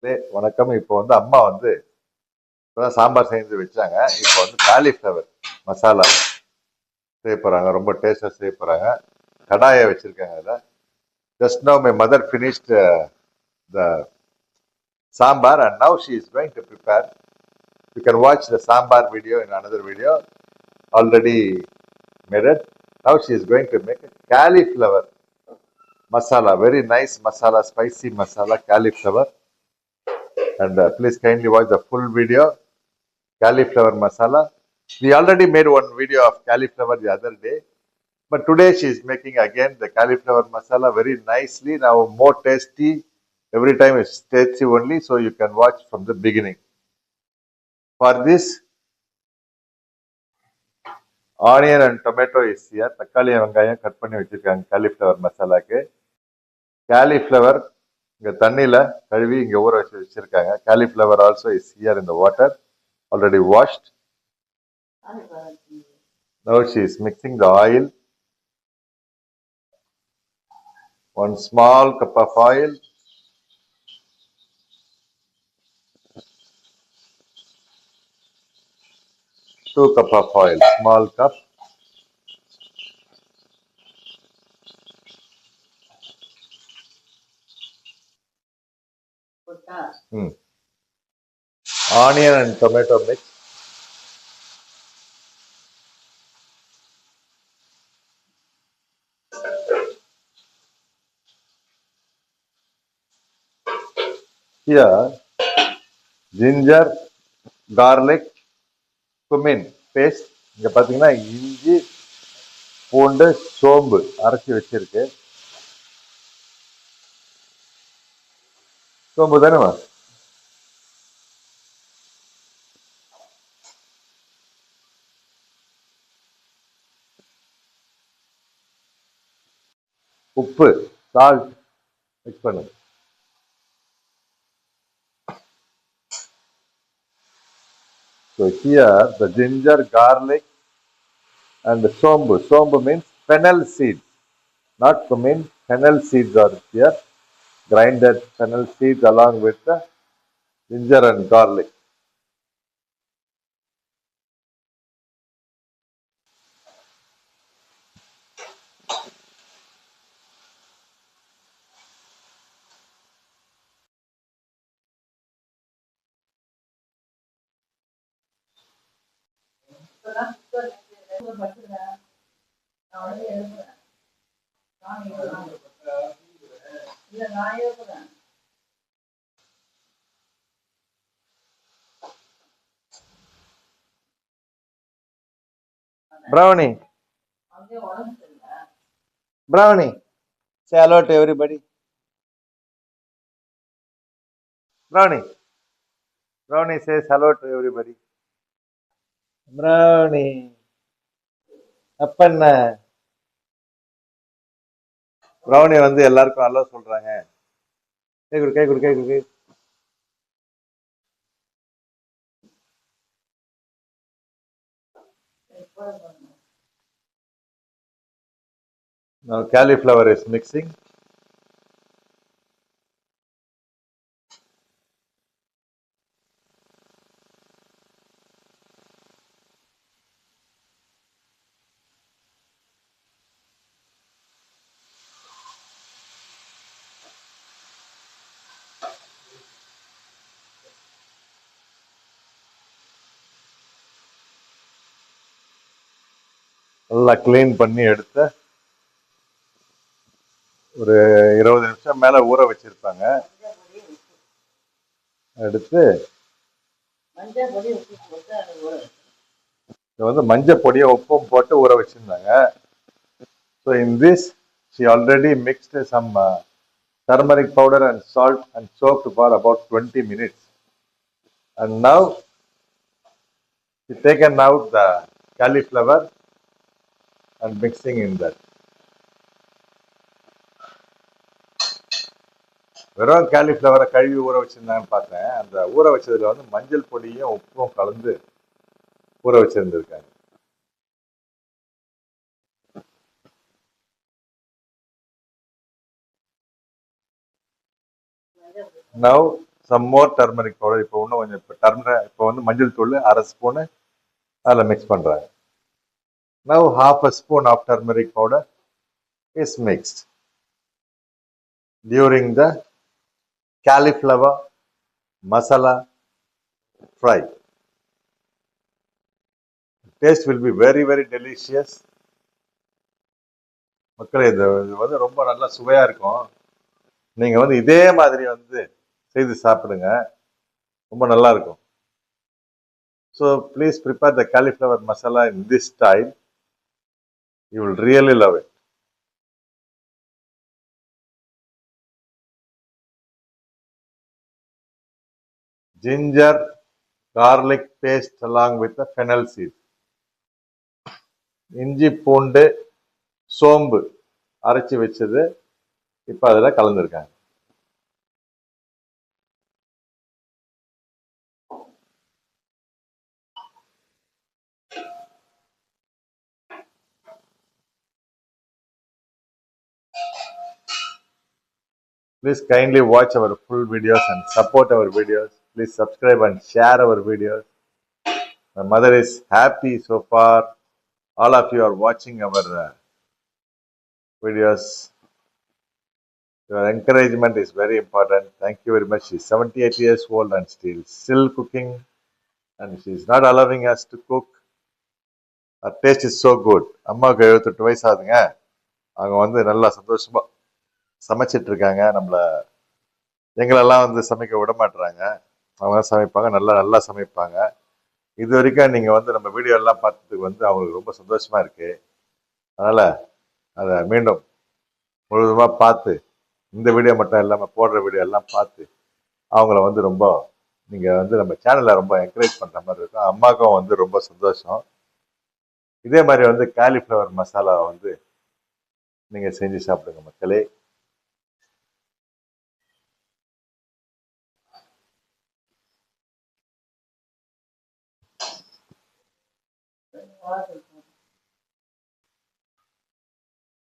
வணக்கம். இப்போ வந்து அம்மா வந்து இப்பதான் சாம்பார் செஞ்சு வச்சாங்க. இப்போ வந்து காலிஃப்ளவர் மசாலா செய்ய போறாங்க. ரொம்ப டேஸ்டா செய்ய போறாங்க. கடாயை வச்சிருக்காங்க அதில். Just now my mother finished the sambar and now she is going to prepare. You can watch the sambar video in another video already made it. Now she is going to make a cauliflower masala, very nice masala, spicy masala cauliflower. And please kindly watch the full video. Cauliflower masala. We already made one video of cauliflower the other day, but today she is making again the cauliflower masala very nicely. Now more tasty. Every time it's tasty only, so you can watch from the beginning. For this, onion and tomato is here. தக்காளி வெங்காயம் cut பண்ணி வச்சிருக்காங்க cauliflower மசாலாக்கு. Cauliflower இங்க தண்ணியில கழுவி இங்க ஊற வச்சிருக்காங்க. Cauliflower also is here in the water, already washed. Now she is mixing the oil. One small cup of oil. Two cup of oil, small cup. Onion and tomato mix. Here, ginger, garlic, cumin paste. இங்க பாத்தீங்கன்னா இஞ்சி பூண்டு சோம்பு அரைச்சி வச்சிருக்கு. சோம்பு தானேமா? உப்பு, salt mix பண்ணுங்க. So here the ginger, garlic and sombu. Sombu means fennel seeds, not cumin. Fennel seeds are here. Grinded fennel seeds along with the ginger and garlic. Brownie. Brownie. Say hello to everybody. Brownie. Brownie says hello to everybody. Brownie. அப்பண்ண brownie வந்து எல்லாருக்கும் hello சொல்றாங்க. கை கொடு கை கொடு கை கொடு. Now cauliflower is mixing. நல்லா clean பண்ணி எடுத்து ஒரு 20 நிமிஷம் மேல ஊற வச்சிருப்பாங்க. எடுத்து வந்து மஞ்சள் பொடியை உப்பும் போட்டு ஊற வச்சிருந்தாங்க. So in this she already mixed some turmeric powder and salt and soaked for about 20 minutes. And now she taken out the cauliflower and mixing in that. வெறும் காலிஃப்ளவரை கழுவி ஊற வச்சிருந்தாங்கன்னு பார்த்தேன். அந்த ஊற வச்சதுல வந்து மஞ்சள் பொடியும் உப்பும் கலந்து ஊற வச்சிருந்திருக்காங்க. Now some more turmeric powder. இப்போ இன்னும் கொஞ்சம் இப்போ வந்து மஞ்சள் தூள் 1/2 ஸ்பூனு அதில் மிக்ஸ் பண்ணுறாங்க. Now half a spoon of turmeric powder is mixed during the cauliflower masala fry. Taste will be very very delicious. மக்களே இது வந்து ரொம்ப நல்லா சுவையா இருக்கும். நீங்க வந்து இதே மாதிரி வந்து செய்து சாப்பிடுங்க, ரொம்ப நல்லா இருக்கும். So please prepare the cauliflower masala in this style. You will really love it. Ginger garlic paste along with the fennel seed. இஞ்சி பூண்டு சோம்பு அரைச்சி வச்சது இப்போ அதில் கலந்துருக்காங்க. Please kindly watch our full videos and support our videos. Please subscribe and share our videos. My mother is happy so far. All of you are watching our videos. Your encouragement is very important. Thank you very much. She's 78 years old and still cooking, and she's not allowing us to cook. Her taste is so good. அம்மாவுக்கு 78 வயசு ஆகுதுங்க. அவங்க வந்து நல்லா சந்தோஷமா சமைச்சிட்டு இருக்காங்க. எங்களெல்லாம் வந்து சமைக்க விட மாட்டுறாங்க. அவங்க சமைப்பாங்க, நல்லா சமைப்பாங்க. இது வரைக்கும் நீங்கள் வந்து நம்ம வீடியோ எல்லாம் பார்த்ததுக்கு வந்து அவங்களுக்கு ரொம்ப சந்தோஷமா இருக்கு. அதனால் அதை மீண்டும் முழுவதுமாக பார்த்து, இந்த வீடியோ மட்டும் இல்லாமல் போடுற வீடியோ எல்லாம் பார்த்து அவங்கள வந்து ரொம்ப நீங்கள் வந்து நம்ம சேனலில் ரொம்ப என்கரேஜ் பண்ணுற மாதிரி இருக்கும். அம்மாவுக்கும் வந்து ரொம்ப சந்தோஷம். இதே மாதிரி வந்து காலிஃப்ளவர் மசாலாவை வந்து நீங்கள் செஞ்சு சாப்பிடுங்க மக்களே.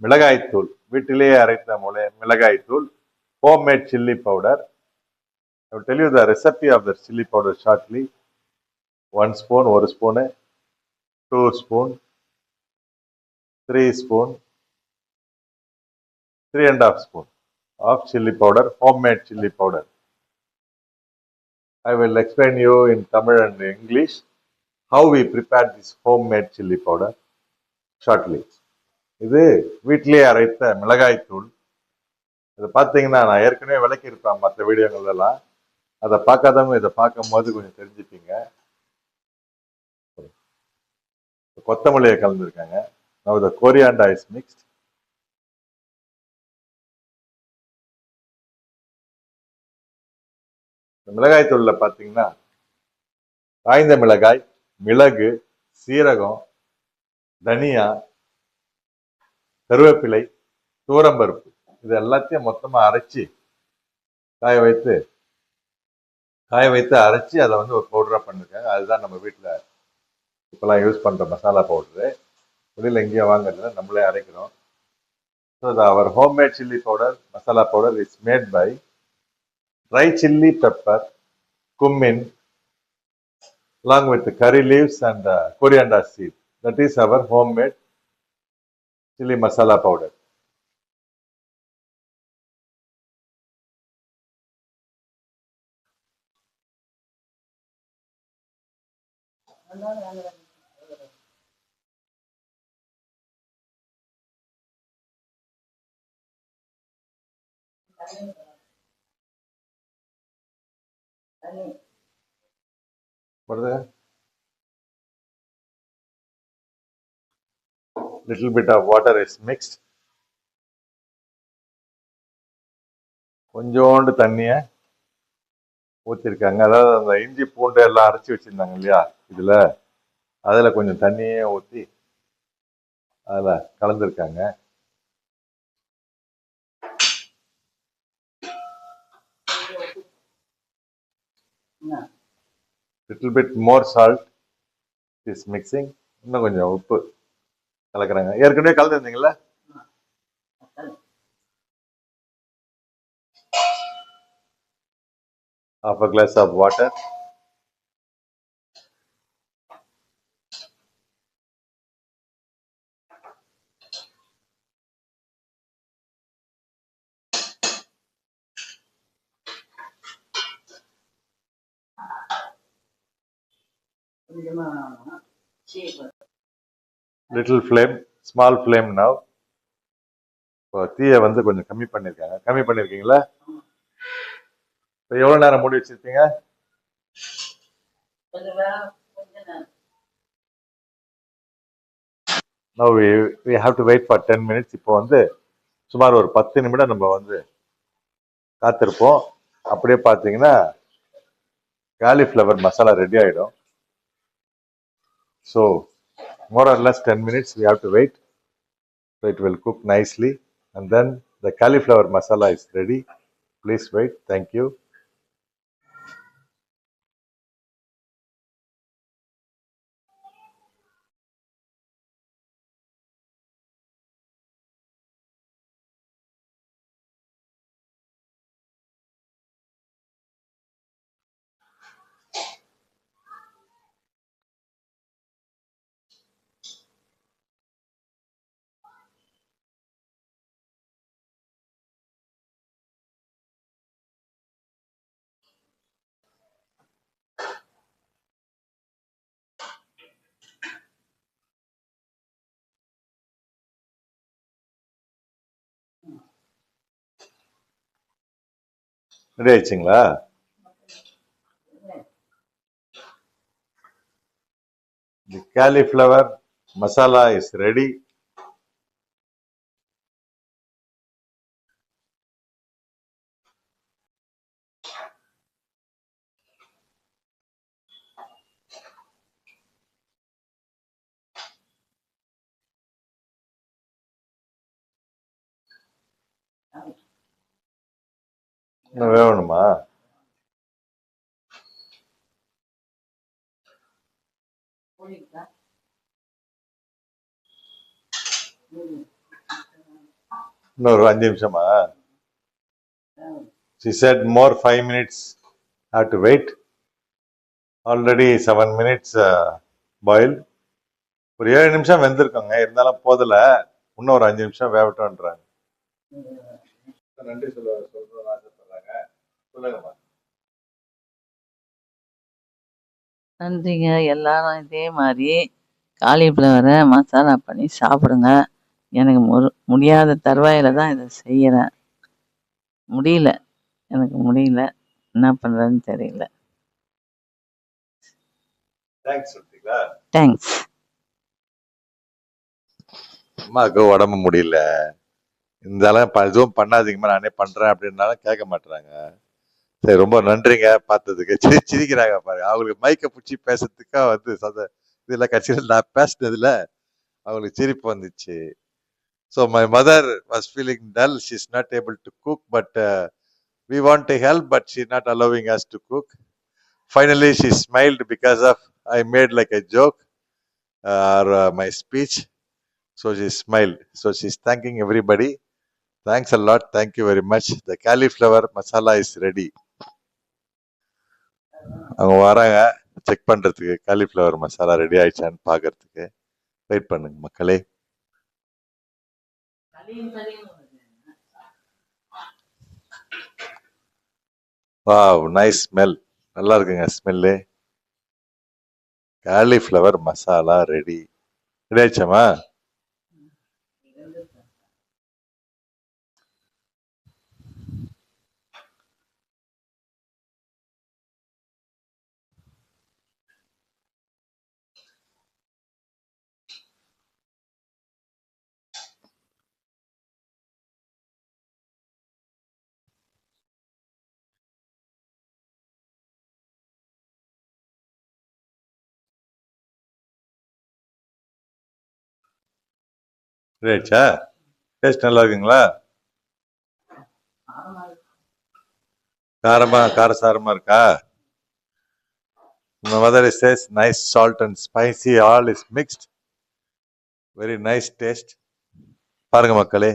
மிளகாய்த்தூள், வீட்டிலேயே அரைத்த மிளகாய்த்தூள், homemade chilli powder. I will tell you the recipe of the chilli powder shortly. 1 spoon, 1 spoon, 2 spoon, 3 spoon, 3.5 spoon of chilli powder, homemade chilli powder. I will explain you in Tamil and English how we prepare this homemade chilli powder shortly. இது வீட்டிலேயே அரைத்த மிளகாய்த்தூள். இதை பார்த்தீங்கன்னா நான் ஏற்கனவே விளக்கி இருப்பேன் மற்ற வீடியோங்கள்லாம். அதை பார்க்காதவங்க இதை பார்க்கும் போது கொஞ்சம் தெரிஞ்சுப்பீங்க. கொத்தமல்லியை கலந்துருக்காங்க. Now the coriander is mixed. மிளகாய் தூள்ல பார்த்தீங்கன்னா காய்ந்த மிளகாய், மிளகு, சீரகம், தனியா, கருவேப்பிலை, தூரம்பருப்பு இது எல்லாத்தையும் மொத்தமா அரைச்சி காய வைத்து அரைச்சி அதை வந்து ஒரு பவுடரா பண்ணிருக்காங்க. அதுதான் நம்ம வீட்டில் இப்பெல்லாம் யூஸ் பண்ற மசாலா பவுடரு. வெளியில் எங்கேயும் வாங்குறதுல நம்மளே அரைக்கிறோம். ஸோ அவர் homemade chilli powder, masala powder is made by dry chilli pepper, cumin, along with the curry leaves and coriander seed. That is our homemade chili masala powder. What is that? Little bit of water is mixed. கொஞ்சோண்டு தண்ணியை ஊற்றிருக்காங்க. அதாவது அந்த இஞ்சி பூண்டு எல்லாம் அரைச்சி வச்சிருந்தாங்க இல்லையா, அதில் கொஞ்சம் தண்ணியே ஊற்றி அதில் கலந்துருக்காங்க. Little bit more salt is mixing. இன்னும் கொஞ்சம் உப்பு கலக்குறாங்க. ஏற்கனவே கலந்துருந்தீங்களா? half a glass of water. Little flame, small flame now. இப்போ தீயை வந்து கொஞ்சம் கம்மி பண்ணிருக்காங்க. கம்மி பண்ணிருக்கீங்களா? இப்போ எவ்வளவு நேரம் மூடி வச்சிருக்கீங்க? Now we have to wait for 10 minutes. இப்போ வந்து சுமார் ஒரு 10 நிமிடம் நம்ம வந்து காத்திருப்போம். அப்படியே பார்த்தீங்கன்னா காலிஃப்ளவர் மசாலா ரெடி ஆயிடும். So more or less 10 minutes we have to wait. So it will cook nicely and then the cauliflower masala is ready. Please wait. Thank you. Ready ஆயிடுச்சுங்களா? The cauliflower masala is ready. இன்னும் வேணுமா? இன்னொரு 5 நிமிஷமா? She said more 5 minutes have to wait. Already 7 minutes boiled. ஒரு 7 நிமிஷம் வெந்திருக்கோங்க. இருந்தாலும் போதல. இன்னும் ஒரு 5 நிமிஷம் வேகட்டும்ன்றாங்க. நன்றி சொல்றோம் ஆசைப்படுறாங்க. சொல்லுங்கம்மா. நன்றிங்க. எல்லாரும் இதே மாதிரி காலிஃப்ளவரை மசாலா பண்ணி சாப்பிடுங்க. எனக்கு முடியாத தருவாயில தான் இதை செய்கிறேன். முடியல, எனக்கு முடியல, என்ன பண்ணுறதுன்னு தெரியல. தேங்க்ஸ். அம்மாவுக்கு உடம்பு முடியல, இருந்தாலும் எதுவும் பண்ணாதீங்கம்மா, நானே பண்றேன் அப்படின்னாலும் கேட்க மாட்டுறாங்க. சரி, ரொம்ப நன்றிங்க பார்த்ததுக்கு. சிரிக்கிறாங்க பாருங்க. அவங்களுக்கு மைக்கை பிடிச்சி பேசுறதுக்கா வந்து இதுல கட்சியில் நான் பேசினதுல அவங்களுக்கு சிரிப்பு வந்துச்சு. So my mother was feeling dull. She's not able to cook, but we want to help, but she's not allowing us to cook. Finally, she smiled because of I made like a joke or my speech. So she smiled. So she's thanking everybody. Thanks a lot. Thank you very much. The cauliflower masala is ready. அவங்க வராங்க check பண்றதுக்கு cauliflower masala ready ஆயிடுச்சான்னு பாக்குறதுக்கு. Wait பண்ணுங்க மக்களே. Wow, nice smell. நல்லா இருக்குங்க smell. Cauliflower masala ready. Ready ஆயிடுச்சாமா? Ready ஆயிடுச்சா? டேஸ்ட் நல்லா இருக்குங்களா? காரசாரமா இருக்கா? My mother says nice salt and spicy all is mixed. Very nice taste. பாருங்க மக்களே.